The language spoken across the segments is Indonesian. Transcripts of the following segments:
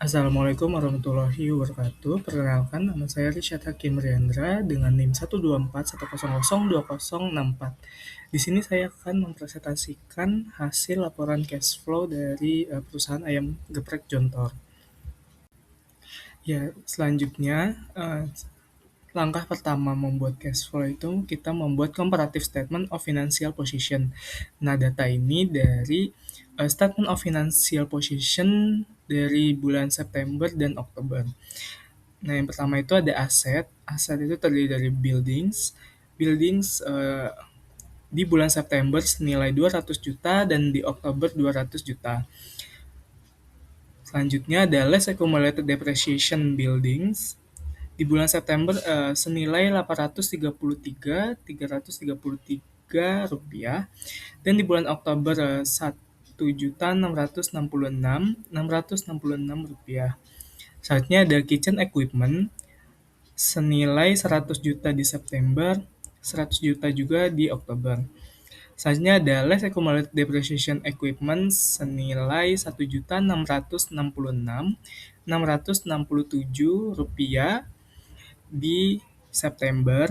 Assalamualaikum warahmatullahi wabarakatuh. Perkenalkan, nama saya Risyad Hakim Riandra dengan NIM 12410020064. Di sini saya akan mempresentasikan hasil laporan cash flow dari perusahaan ayam geprek Jontor. Ya, selanjutnya langkah pertama membuat cash flow itu kita membuat comparative statement of financial position. Nah, data ini dari statement of financial position dari bulan September dan Oktober. Nah, yang pertama itu ada aset. Aset itu terdiri dari buildings. Buildings di bulan September senilai 200 juta dan di Oktober 200 juta. Selanjutnya ada less accumulated depreciation buildings. Di bulan September senilai 833.333 rupiah dan di bulan Oktober 1.666.666 rupiah. Selanjutnya ada kitchen equipment senilai 100 juta di September, 100 juta juga di Oktober. Selanjutnya ada less accumulated depreciation equipment senilai 1.666.667 rupiah di September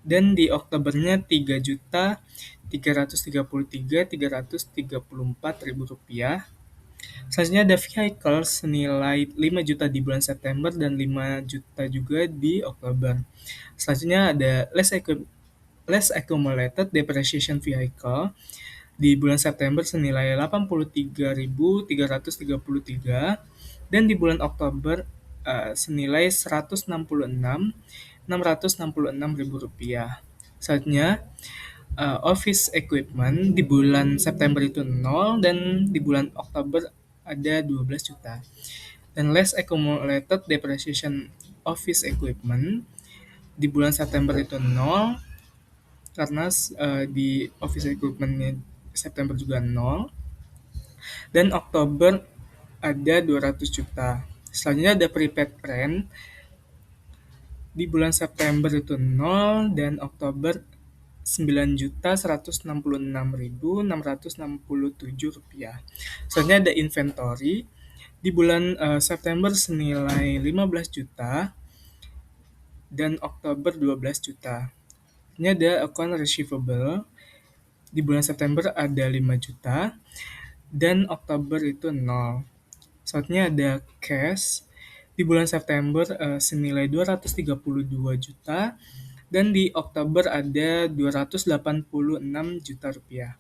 dan di Oktobernya 3.333.334 ribu rupiah. Selanjutnya ada vehicle senilai 5 juta di bulan September dan 5 juta juga di Oktober. Selanjutnya ada less accumulated depreciation vehicle di bulan September senilai 83.333 dan di bulan Oktober senilai 166.666 ribu rupiah. Selanjutnya office equipment di bulan September itu 0 dan di bulan Oktober ada 12 juta. Dan less accumulated depreciation office equipment di bulan September itu 0 karena di office equipmentnya September juga 0 dan Oktober ada 200 juta. Selanjutnya ada prepaid rent di bulan September itu 0 dan Oktober 9.166.667 rupiah. Selanjutnya ada inventory di bulan September senilai 15 juta dan Oktober 12 juta. Ini ada account receivable di bulan September ada 5 juta dan Oktober itu 0. Selanjutnya ada cash di bulan September senilai 232 juta dan di Oktober ada 286 juta rupiah.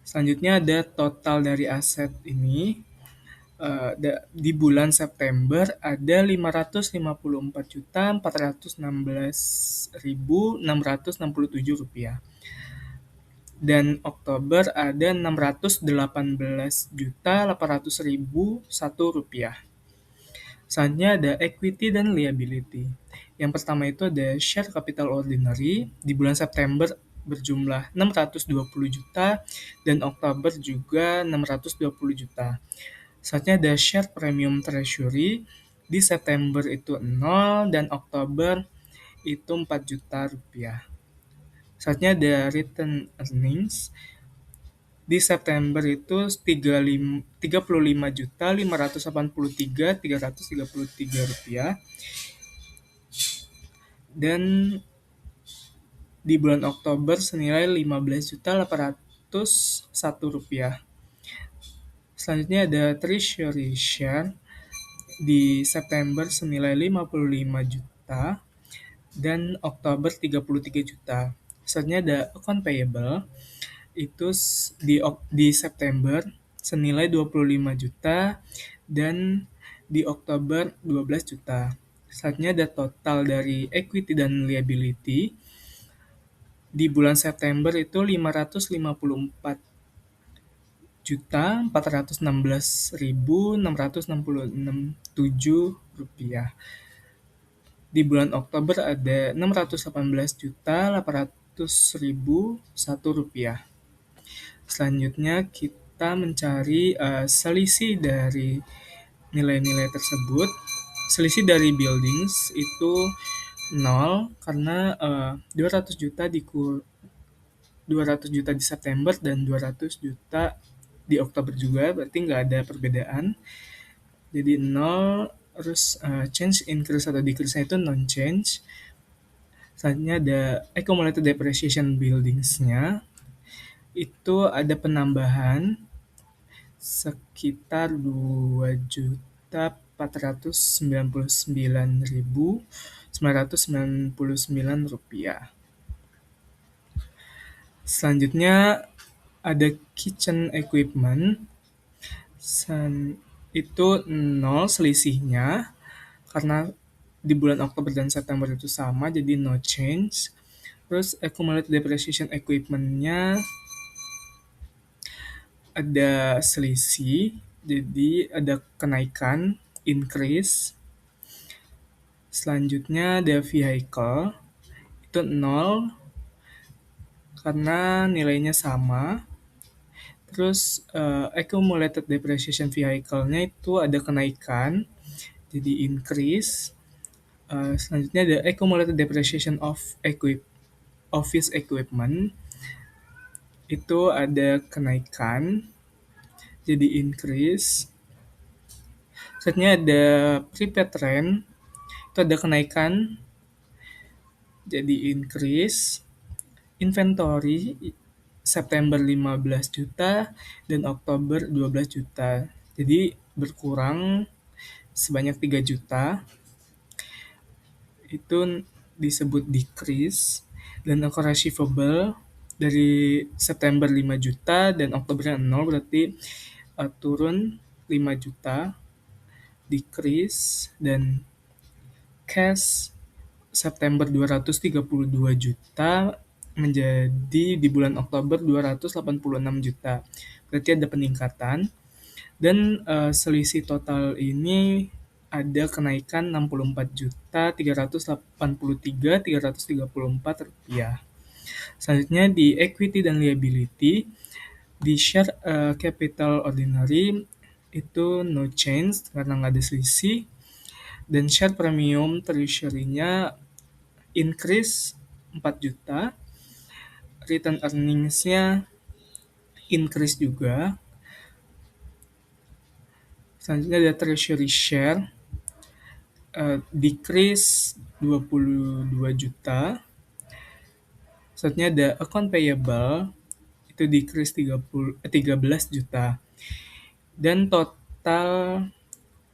Selanjutnya ada total dari aset ini di bulan September ada 554.416.667 rupiah. Dan Oktober ada 618.800.001 rupiah. Selanjutnya ada equity dan liability. Yang pertama itu ada share capital ordinary di bulan September berjumlah 620 juta dan Oktober juga 620 juta. Selanjutnya ada share premium treasury di September itu 0 dan Oktober itu 4 juta rupiah. Selanjutnya ada return earnings di September itu 35.583.333 rupiah dan di bulan Oktober senilai 15.801 rupiah. Selanjutnya ada treasury share di September senilai 55 juta dan Oktober 33 juta. Selanjutnya ada account payable itu di September senilai 25 juta dan di Oktober 12 juta. Selanjutnya ada total dari equity dan liability di bulan September itu 554.416.667 rupiah. Di bulan Oktober ada 618.800.001 rupiah. Selanjutnya kita mencari selisih dari nilai-nilai tersebut. Selisih dari buildings itu 0 karena 200 juta 200 juta di September dan 200 juta di Oktober juga, berarti nggak ada perbedaan. jadi 0, terus change increase atau decrease-nya itu non change. Selanjutnya ada accumulated depreciation buildings-nya, itu ada penambahan sekitar 2.499.999 rupiah. Selanjutnya ada kitchen equipment, itu 0 selisihnya karena di bulan Oktober dan September itu sama, jadi no change. Terus accumulated depreciation equipment-nya ada selisih, jadi ada kenaikan, increase. Selanjutnya ada vehicle, itu 0 karena nilainya sama. Terus accumulated depreciation vehicle-nya itu ada kenaikan, jadi increase. Selanjutnya ada accumulated depreciation of office equipment, itu ada kenaikan, jadi increase. Selanjutnya ada prepaid rent, itu ada kenaikan, jadi increase. Inventory September 15 juta dan Oktober 12 juta. Jadi berkurang sebanyak 3 juta. Itu disebut decrease. Dan account receivable dari September 5 juta dan Oktobernya 0, berarti turun 5 juta, decrease. Dan cash September 232 juta menjadi di bulan Oktober 286 juta. Berarti ada peningkatan. Dan selisih total ini ada kenaikan 64 juta 383.334 rupiah. Selanjutnya di equity dan liability, di share capital ordinary itu no change karena nggak ada selisih. Dan share premium treasury-nya increase 4 juta. Return earnings-nya increase juga. Selanjutnya ada treasury share, decrease 22 juta. Selanjutnya ada account payable, itu decrease 13 juta. Dan total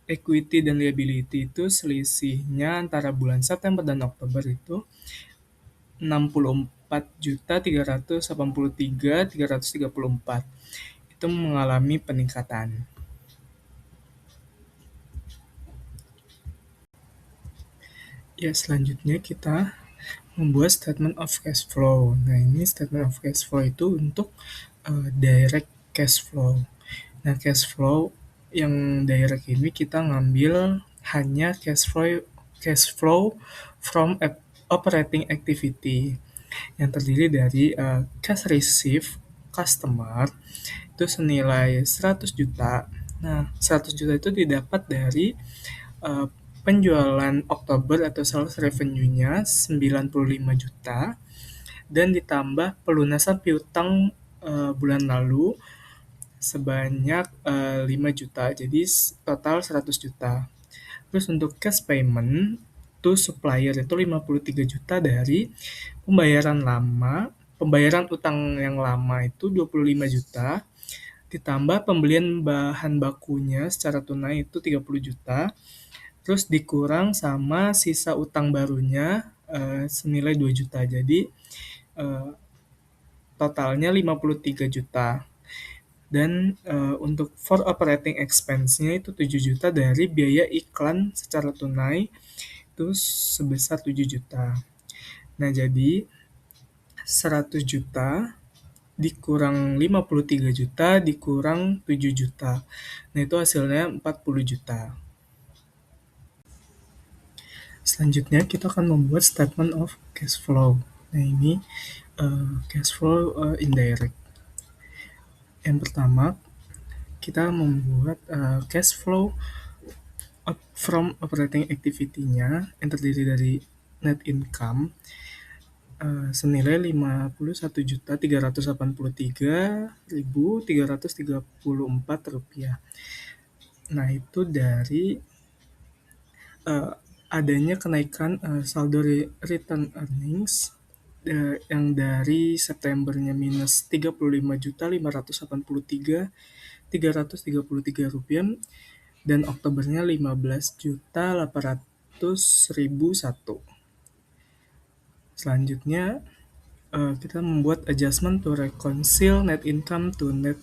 equity dan liability itu selisihnya antara bulan September dan Oktober itu 64.383.334. Itu mengalami peningkatan. Ya, selanjutnya kita membuat statement of cash flow. Nah, ini statement of cash flow itu untuk direct cash flow. Nah, cash flow yang direct ini kita ngambil hanya cash flow from operating activity yang terdiri dari cash receive customer itu senilai 100 juta. Nah, 100 juta itu didapat dari penjualan Oktober atau sales revenue-nya 95 juta dan ditambah pelunasan piutang bulan lalu sebanyak 5 juta, jadi total 100 juta. Terus untuk cash payment to supplier itu 53 juta dari pembayaran utang yang lama itu 25 juta, ditambah pembelian bahan bakunya secara tunai itu 30 juta, terus dikurang sama sisa utang barunya senilai 2 juta. Jadi totalnya 53 juta. Dan untuk for operating expense-nya itu 7 juta dari biaya iklan secara tunai itu sebesar 7 juta. Nah, jadi 100 juta dikurang 53 juta dikurang 7 juta. Nah, itu hasilnya 40 juta. Selanjutnya kita akan membuat statement of cash flow. Nah, ini cash flow indirect. Yang pertama, kita membuat cash flow from operating activity-nya yang terdiri dari net income senilai 51.383.334 rupiah. Nah, itu dari eh, adanya kenaikan saldo return earnings yang dari Septembernya minus 35.583.333 rupiah dan Oktobernya 15.800.001. Selanjutnya kita membuat adjustment to reconcile net income to net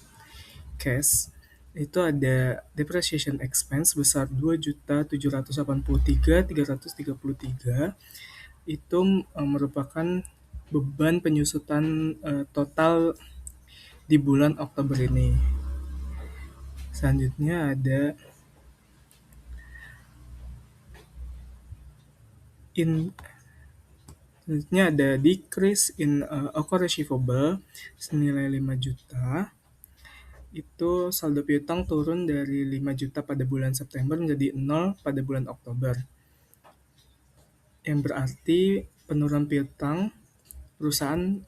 cash. Itu ada depreciation expense sebesar 2.783.333. Itu merupakan beban penyusutan total di bulan Oktober ini. Selanjutnya ada in selanjutnya ada decrease in account receivable senilai 5 juta. Itu saldo piutang turun dari 5 juta pada bulan September menjadi 0 pada bulan Oktober. Yang berarti penurunan piutang perusahaan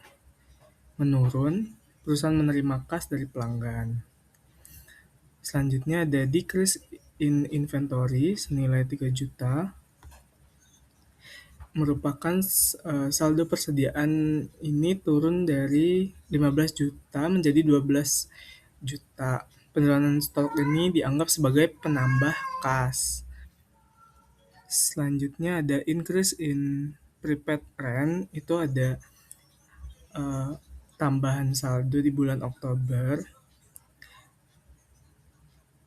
menurun, perusahaan menerima kas dari pelanggan. Selanjutnya ada decrease in inventory senilai 3 juta, merupakan saldo persediaan ini turun dari 15 juta menjadi 12 juta. Penurunan stok ini dianggap sebagai penambah kas. Selanjutnya ada increase in prepaid rent, itu ada eh, tambahan saldo di bulan Oktober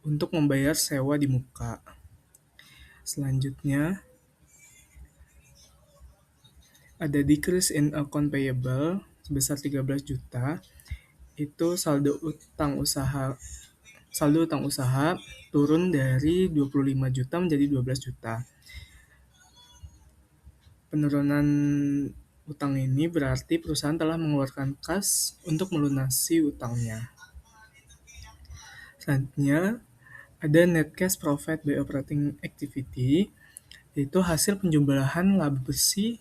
untuk membayar sewa di muka. Selanjutnya ada decrease in account payable sebesar 13 juta. Itu saldo utang usaha turun dari 25 juta menjadi 12 juta. Penurunan utang ini berarti perusahaan telah mengeluarkan kas untuk melunasi utangnya. Selanjutnya ada net cash profit by operating activity, yaitu hasil penjumlahan laba bersih,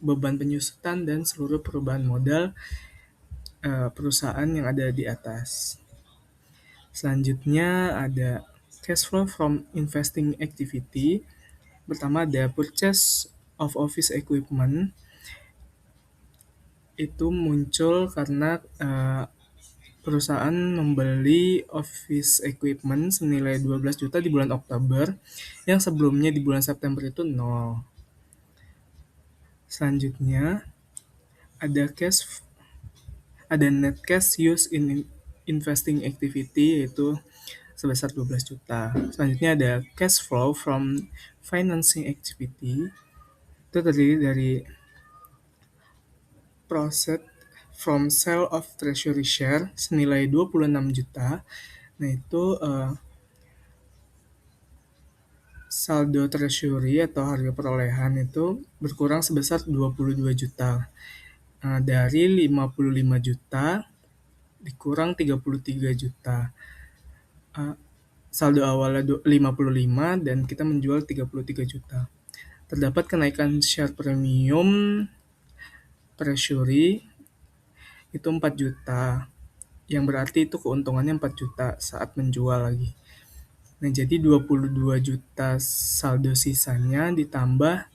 beban penyusutan, dan seluruh perubahan modal perusahaan yang ada di atas. Selanjutnya ada cash flow from investing activity. Pertama ada purchase of office equipment. Itu muncul karena perusahaan membeli office equipment senilai 12 juta di bulan Oktober, yang sebelumnya di bulan September itu nol. Selanjutnya ada net cash use in investing activity, yaitu sebesar 12 juta. Selanjutnya ada cash flow from financing activity. Itu terdiri dari profit from sale of treasury share senilai 26 juta. Nah, itu saldo treasury atau harga perolehan itu berkurang sebesar 22 juta. Dari 55 juta dikurang 33 juta. Saldo awalnya 55 dan kita menjual 33 juta. Terdapat kenaikan share premium treasury itu 4 juta. Yang berarti itu keuntungannya 4 juta saat menjual lagi. Nah, jadi 22 juta saldo sisanya ditambah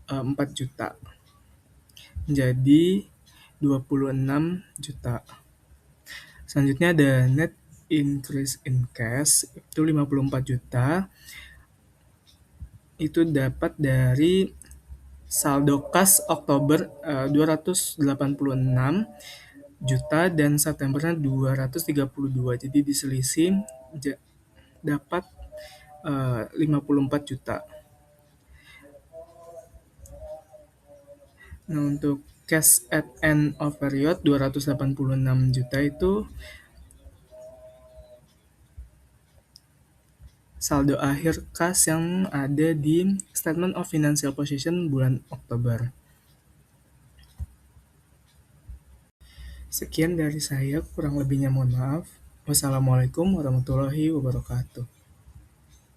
4 juta. Jadi 26 juta. Selanjutnya ada net increase in cash, itu 54 juta. Itu dapat dari saldo kas Oktober 286 juta dan Septembernya 232. Jadi diselisih dapat 54 juta. Nah, untuk cash at end of period 286 juta itu saldo akhir kas yang ada di Statement of Financial Position bulan Oktober. Sekian dari saya, kurang lebihnya mohon maaf. Wassalamualaikum warahmatullahi wabarakatuh.